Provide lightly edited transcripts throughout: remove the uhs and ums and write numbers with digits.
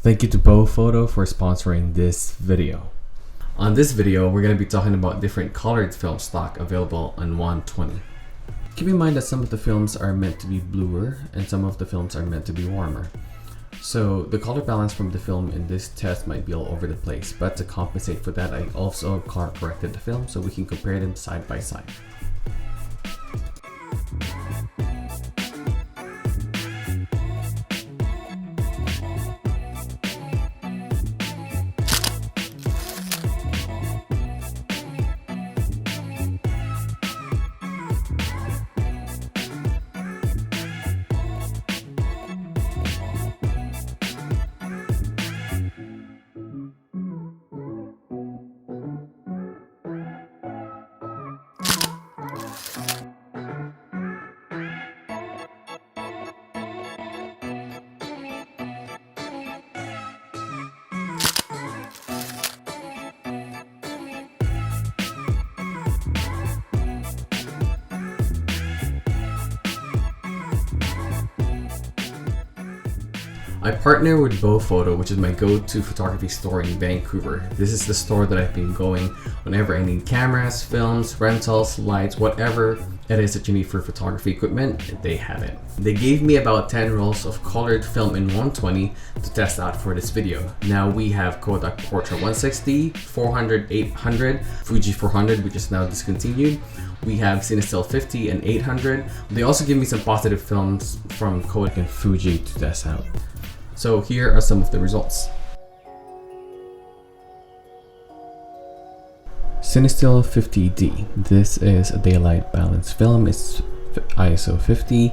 Thank you to BEAU Photo for sponsoring this video. On this video, we're going to be talking about different colored film stock available on 120. Keep in mind that some of the films are meant to be bluer and some of the films are meant to be warmer. So the color balance from the film in this test might be all over the place, but to compensate for that, I also color corrected the film so we can compare them side by side. I partner with BEAU Photo, which is my go-to photography store in Vancouver. This is the store that I've been going whenever I need cameras, films, rentals, lights, whatever it is that you need for photography equipment, they have it. They gave me about 10 rolls of colored film in 120 to test out for this video. Now we have Kodak Portra 160, 400, 800, Fuji 400, which is now discontinued. We have Cinestill 50 and 800. They also give me some positive films from Kodak and Fuji to test out. So here are some of the results. Cinestill 50D. This is a daylight balance film. It's ISO 50.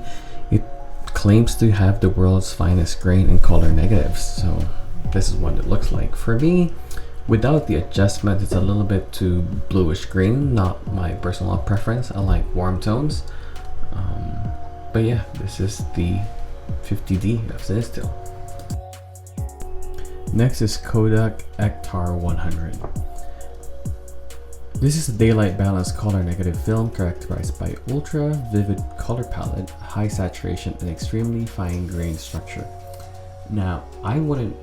It claims to have the world's finest grain and color negatives. So this is what it looks like. For me, without the adjustment, it's a little bit too bluish green. Not my personal preference. I like warm tones. But yeah, this is the 50D of Cinestill. Next is Kodak Ektar 100. This is a daylight balanced color negative film characterized by ultra vivid color palette, high saturation, and extremely fine grained structure. Now, I wouldn't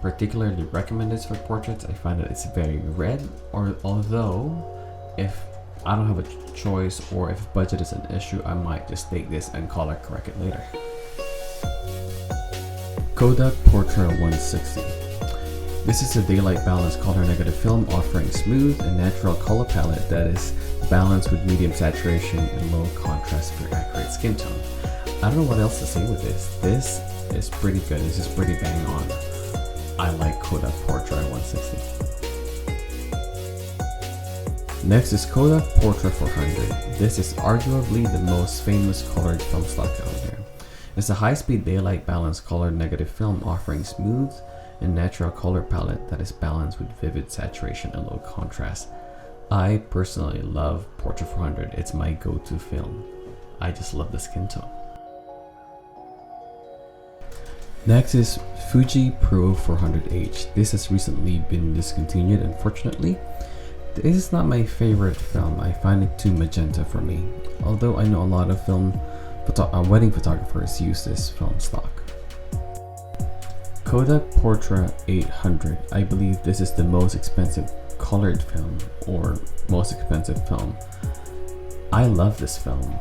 particularly recommend this for portraits. I find that it's very red, although if I don't have a choice or if budget is an issue, I might just take this and color correct it later. Kodak Portra 160. This is a daylight balanced color negative film offering smooth and natural color palette that is balanced with medium saturation and low contrast for accurate skin tone. I don't know what else to say with this. This is pretty good. This is pretty bang on. I like Kodak Portra 160. Next is Kodak Portra 400. This is arguably the most famous colored film stock out there. It's a high-speed daylight balanced color negative film offering smooth and natural color palette that is balanced with vivid saturation and low contrast. I personally love Portra 400. It's my go-to film. I just love the skin tone. Next is Fuji Pro 400H. This has recently been discontinued, unfortunately. This is not my favorite film. I find it too magenta for me, although I know a lot of wedding photographers use this film stock. Kodak Portra 800. I believe this is the most expensive colored film or most expensive film. I love this film.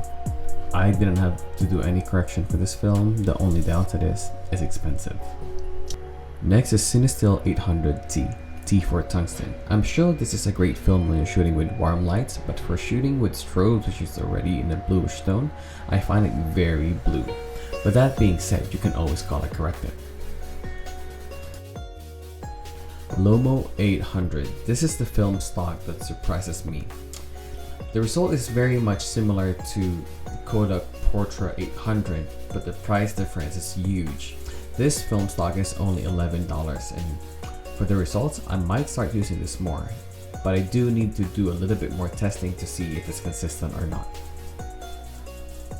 I didn't have to do any correction for this film. The only downside is it's expensive. Next is Cinestill 800T. T for tungsten. I'm sure this is a great film when you're shooting with warm lights, but for shooting with strobes, which is already in a bluish tone, I find it very blue. But that being said, you can always color correct it. Lomo 800. This is the film stock that surprises me. The result is very much similar to Kodak Portra 800, but the price difference is huge. This film stock is only $11, and for the results, I might start using this more, but I do need to do a little bit more testing to see if it's consistent or not.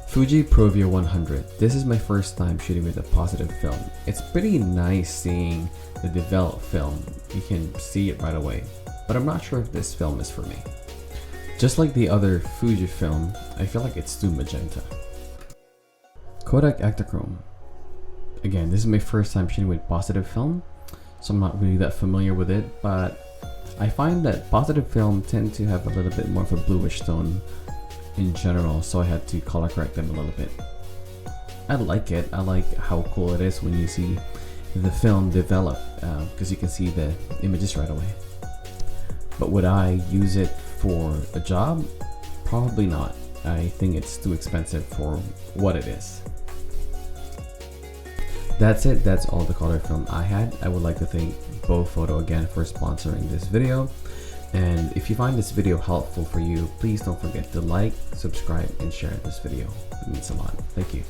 Fuji Provia 100. This is my first time shooting with a positive film. It's pretty nice seeing the developed film. You can see it right away, but I'm not sure if this film is for me. Just like the other Fuji film, I feel like it's too magenta. Kodak Ektachrome. Again, this is my first time shooting with positive film. so I'm not really that familiar with it, but I find that positive film tend to have a little bit more of a bluish tone in general, so I had to color correct them a little bit. I like it. I like how cool it is when you see the film develop, because you can see the images right away. But would I use it for a job? Probably not. I think it's too expensive for what it is. That's it. That's all the color film I had. I would like to thank BEAU Photo again for sponsoring this video. And if you find this video helpful for you, please don't forget to like, subscribe, and share this video. It means a lot. Thank you.